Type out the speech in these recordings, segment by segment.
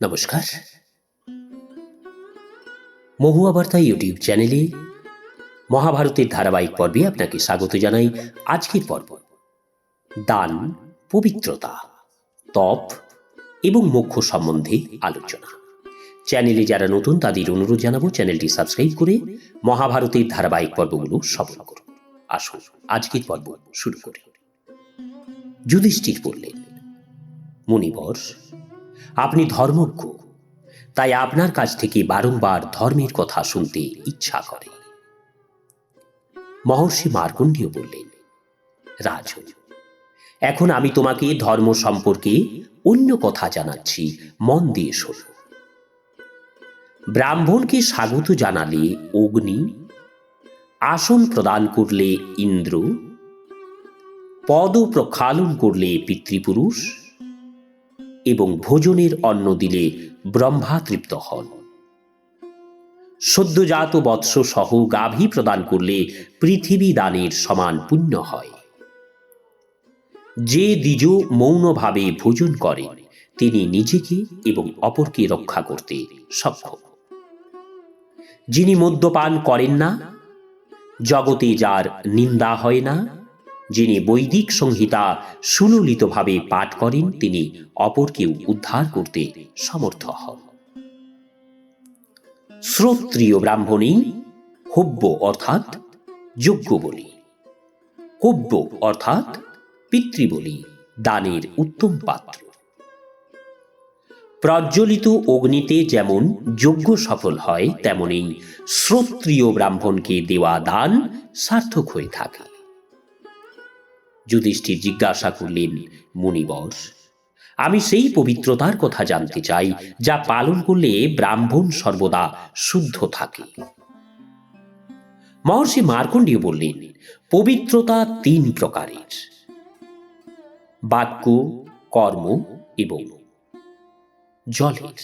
নমস্কার। মহুয়া বার্তা ইউটিউব চ্যানেলে মহাভারতের ধারাবাহিক পর্বে আপনাকে স্বাগত জানাই। আজকের পর্ব দান, পবিত্রতা, তপ এবং মোক্ষ সম্বন্ধে আলোচনা। চ্যানেলে যারা নতুন তাদের অনুরোধ জানাবো চ্যানেলটি সাবস্ক্রাইব করে মহাভারতের ধারাবাহিক পর্বগুলো শ্রবণ করুন। আসুন আজকের পর্ব শুরু করি। যুধিষ্ঠির বললেন, মুনিবর, আপনি ধর্মজ্ঞ, তাই আপনার কাছ থেকে বারংবার ধর্মের কথা শুনতে ইচ্ছা করে। মহর্ষি মার্কণ্ডেয় বললেন, রাজন, এখন আমি তোমাকে ধর্ম সম্পর্কে অন্য কথা জানাচ্ছি, মন দিয়ে শোনো। ব্রাহ্মণকে স্বাগত জানালে অগ্নি, আসন প্রদান করলে ইন্দ্র, পদ প্রক্ষালন করলে পিতৃপুরুষ এবং ভোজনের অন্ন দিলে ব্রহ্মা তৃপ্ত হন। সদ্যজাত বৎস সহ গাভী প্রদান করলে পৃথিবী দানের সমান পুণ্য হয়। যে দ্বিজ মৌনভাবে ভোজন করেন তিনি নিজেকে এবং অপরকে রক্ষা করতে সক্ষম। যিনি মদ্যপান করেন না, জগতে যার নিন্দা হয় না, যিনি বৈদিক সংহিতা সুললিতভাবে পাঠ করেন তিনি অপরকেও উদ্ধার করতে সমর্থ হন। শ্রোত্রিয় ব্রাহ্মণী হব্য অর্থাৎ যজ্ঞ বলি, কব্য অর্থাৎ পিতৃবলি দানের উত্তম পাত্র। প্রজ্বলিত অগ্নিতে যেমন যজ্ঞ সফল হয়, তেমনি শ্রোত্রিয় ব্রাহ্মণকে দেওয়া দান সার্থক হয়ে থাকে। যুধিষ্ঠির জিজ্ঞাসা করলেন, মুনিবর, আমি সেই পবিত্রতার কথা জানতে চাই যা পালন করলে ব্রাহ্মণ সর্বদা শুদ্ধ থাকে। মহর্ষি মার্কণ্ডেয় বললেন, পবিত্রতা 3 প্রকারের: বাক্য, কর্ম এবং জলের।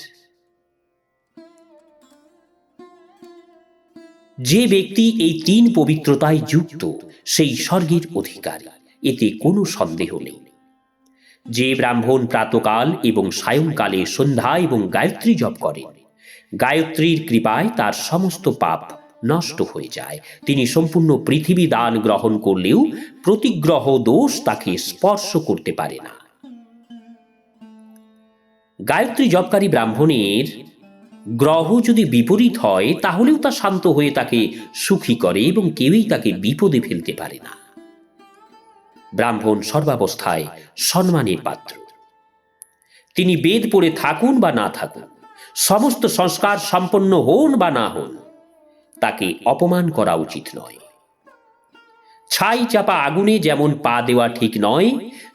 যে ব্যক্তি এই 3 পবিত্রতায় যুক্ত সেই স্বর্গের অধিকারী, এতে কোনো সন্দেহ নেই। যে ব্রাহ্মণ প্রাতকাল এবং সায়ংকালে সন্ধ্যা এবং গায়ত্রী জপ করেন, গায়ত্রীর কৃপায় তার সমস্ত পাপ নষ্ট হয়ে যায়। তিনি সম্পূর্ণ পৃথিবী দান গ্রহণ করলেও প্রতিগ্রহ দোষ তাকে স্পর্শ করতে পারে না। গায়ত্রী জপকারী ব্রাহ্মণের গ্রহ যদি বিপরীত হয় তাহলেও তা শান্ত হয়ে তাকে সুখী করে এবং কেউই তাকে বিপদে ফেলতে পারে না। ব্রাহ্মণ সর্বাবস্থায় সম্মানের পাত্র। তিনি বেদ পড়ে থাকুন বা না থাকুন, সমস্ত সংস্কার সম্পন্ন হন বা না হন, তাকে অপমান করা উচিত নয়। ছাই চাপা আগুনে যেমন পা দেওয়া ঠিক নয়,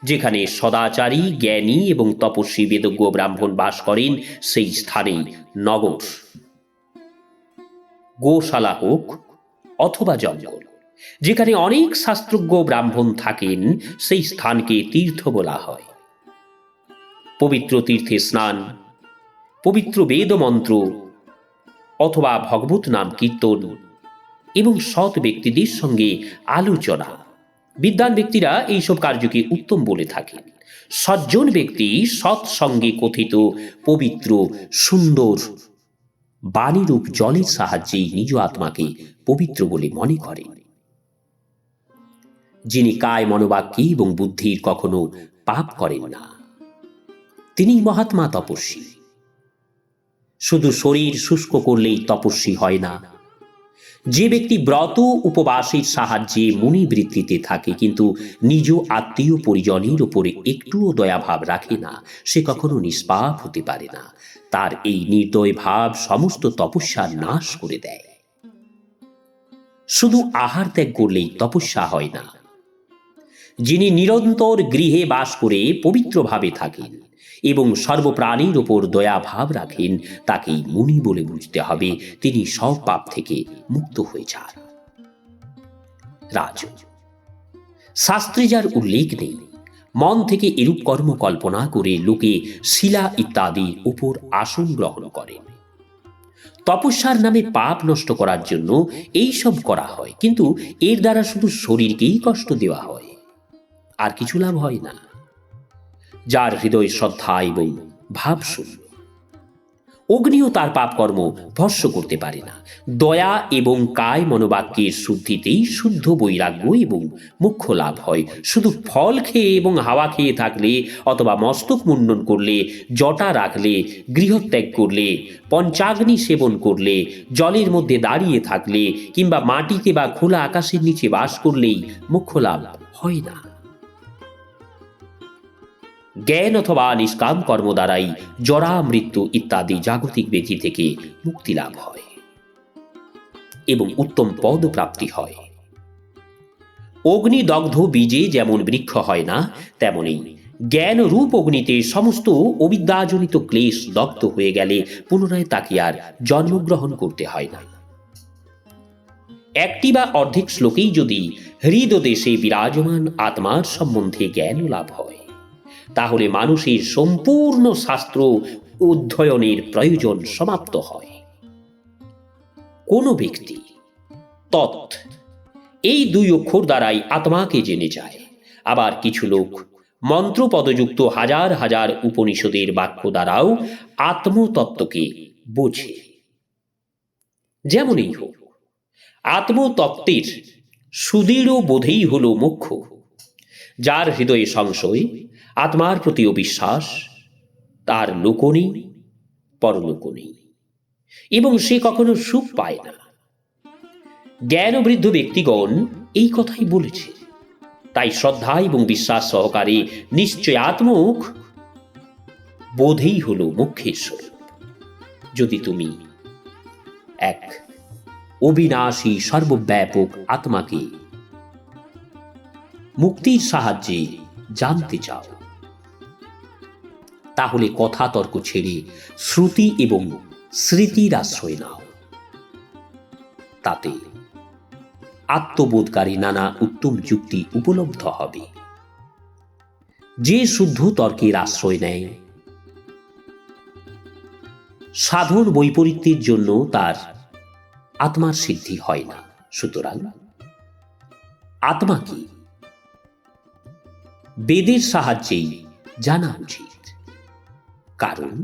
যেখানে সদাচারী, জ্ঞানী এবং তপস্বী বেদজ্ঞ ব্রাহ্মণ বাস করেন সেই স্থানেই নগর, গোশালা হোক অথবা জঙ্গল, যেখানে অনেক শাস্ত্রজ্ঞ ব্রাহ্মণ থাকেন সেই স্থানকে তীর্থ বলা হয়। পবিত্র তীর্থে স্নান, পবিত্র বেদ মন্ত্র অথবা ভগবত নাম কীর্তন এবং সৎ ব্যক্তিদের সঙ্গে আলোচনা, বিদ্বান ব্যক্তিরা এইসব কার্যকে উত্তম বলে থাকেন। সজ্জন ব্যক্তি সৎসঙ্গে কথিত পবিত্র সুন্দর বাণীরূপ জলের সাহায্যেই নিজ আত্মাকে পবিত্র বলে মনে করেন। যিনি কায় মনোবাক্যে এবং বুদ্ধির কখনো পাপ করেন না তিনি মহাত্মা তপস্বী। শুধু শরীর শুষ্ক করলেই তপস্বী হয় না। যে ব্যক্তি ব্রত উপবাসের সাহায্যে মুনি বৃত্তিতে থাকে কিন্তু নিজ আত্মীয় পরিজনের উপরে একটুও দয়াভাব রাখে না, সে কখনো নিষ্পাপ হতে পারে না। তার এই নির্দয় ভাব সমস্ত তপস্যা নাশ করে দেয়। শুধু আহার ত্যাগ করলেই তপস্যা হয় না। যিনি নিরন্তর গৃহে বাস করে পবিত্রভাবে থাকেন এবং সর্বপ্রাণীর ওপর দয়াভাব রাখেন, তাকেই মুনি বলে বুঝতে হবে। তিনি সব পাপ থেকে মুক্ত হয়ে যান। রাজন, শাস্ত্রে যার উল্লেখ নেই, মন থেকে এরূপ কর্ম কল্পনা করে লোকে শিলা ইত্যাদির উপর আসন গ্রহণ করেন। তপস্যার নামে পাপ নষ্ট করার জন্য এই সব করা হয়, কিন্তু এর দ্বারা শুধু শরীরকেই কষ্ট দেওয়া হয়, আর কিছু লাভ হয় না। যার হৃদয় শ্রদ্ধা এবং ভাব শূন্য, অগ্নিও তার পাপকর্ম ভস্য করতে পারে না। দয়া এবং কায় মনোবাক্যের শুদ্ধিতেই শুদ্ধ বৈরাগ্য এবং মোক্ষ লাভ হয়। শুধু ফল খেয়ে এবং হাওয়া খেয়ে থাকলে, অথবা মস্তক মুন্ডন করলে, জটা রাখলে, গৃহত্যাগ করলে, পঞ্চাগ্নি সেবন করলে, জলের মধ্যে দাঁড়িয়ে থাকলে, কিংবা মাটিতে বা খোলা আকাশের নিচে বাস করলেই মোক্ষ লাভ হয় না। জ্ঞান অথবা নিষ্কাম কর্ম দ্বারাই জরা, মৃত্যু ইত্যাদি জাগতিক ব্যাধি থেকে মুক্তি লাভ হয় এবং উত্তম পদ প্রাপ্তি হয়। অগ্নিদগ্ধ বীজে যেমন বৃক্ষ হয় না, তেমনি জ্ঞান রূপ অগ্নিতে সমস্ত অবিদ্যাজনিত ক্লেশ দগ্ধ হয়ে গেলে পুনরায় তাকে আর জন্মগ্রহণ করতে হয় না। একটি বা অর্ধেক শ্লোকেই যদি হৃদদেশে বিরাজমান আত্মার সম্বন্ধে জ্ঞান লাভ হয়, তাহলে মানুষের সম্পূর্ণ শাস্ত্র অধ্যয়নের প্রয়োজন সমাপ্ত হয়। কোনো ব্যক্তি তৎ এই দুই অক্ষর দ্বারাই আত্মাকে জেনে যায়। আবার কিছু লোক মন্ত্রপদযুক্ত হাজার হাজার উপনিষদের বাক্য দ্বারাও আত্মতত্ত্বকে বোঝে। যেমনই হোক, আত্মতত্ত্বের সুদৃঢ় বোধেই হল মোক্ষ। যার হৃদয়ে সংশয়, আত্মার প্রতি অবিশ্বাস, তার লোক নেই, পরলোক নেই, এবং সে কখনো সুখ পায় না। জ্ঞানবৃদ্ধ ব্যক্তিগণ এই কথাই বলেছে। তাই শ্রদ্ধা এবং বিশ্বাস সহকারে নিশ্চয়াত্মক বোধেই হল মোক্ষের স্বরূপ। যদি তুমি এক অবিনাশী সর্বব্যাপক আত্মাকে মুক্তির সাহায্যে জানতে চাও, তাহলে কথা তর্ক ছেড়ে শ্রুতি এবং স্মৃতির আশ্রয় নাও। তাতে আত্মবোধকারী নানা উত্তম যুক্তি উপলব্ধ হবে। যে শুদ্ধ তর্কের আশ্রয় নেয়, সাধন বৈপরীত্যের জন্য তার আত্মার সিদ্ধি হয় না। সুতরাং আত্মাকে বেদের সাহায্যেই জানা উচিত, কারণ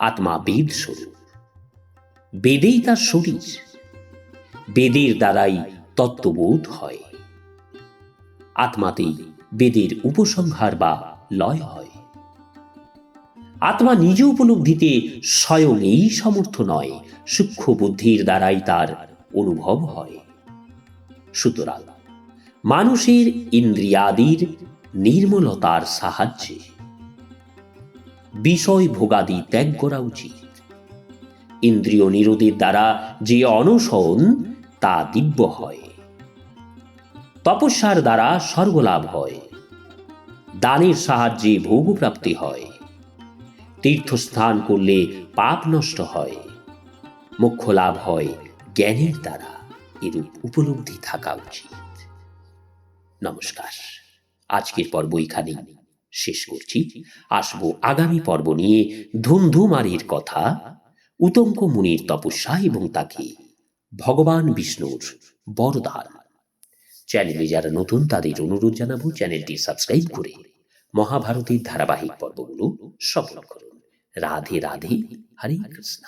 আত্মা বেদ স্বরূপ। বেদেই তার শরীর। বেদের দ্বারাই তত্ত্ববোধ হয়। আত্মাতেই বেদের উপসংহার বা লয় হয়। আত্মা নিজ উপলব্ধিতে স্বয়ংই সমর্থ নয়, সূক্ষ্ম বুদ্ধির দ্বারাই তার অনুভব হয়। সুতরাং মানুষের ইন্দ্রিয়াদির নির্মলতার সাহায্যে বিষয় ভোগাদি ত্যাগ করা উচিত। ইন্দ্রিয় নিরোধের দ্বারা যে অনশন, তা দিব্য হয়। তপস্যার দ্বারা স্বর্গলাভ হয়। দানের সাহায্যে ভোগপ্রাপ্তি হয়। তীর্থস্থান করলে পাপ নষ্ট হয়। মোক্ষ লাভ হয় জ্ঞানের দ্বারা। এরূপ উপলব্ধি থাকা উচিত। নমস্কার। আজকের পর্ব এখানেই শেষ করছি। আসবো আগামী পর্ব নিয়ে ধুমধুমারির কথা, উতঙ্ক মুনির তপস্যা এবং তাকে ভগবান বিষ্ণুর বরদান। চ্যানেলে যারা নতুন, তাদের অনুরোধ জানাবো চ্যানেলটি সাবস্ক্রাইব করে মহাভারতের ধারাবাহিক পর্বগুলো শ্রবণ করুন। রাধে রাধে, হরে কৃষ্ণ।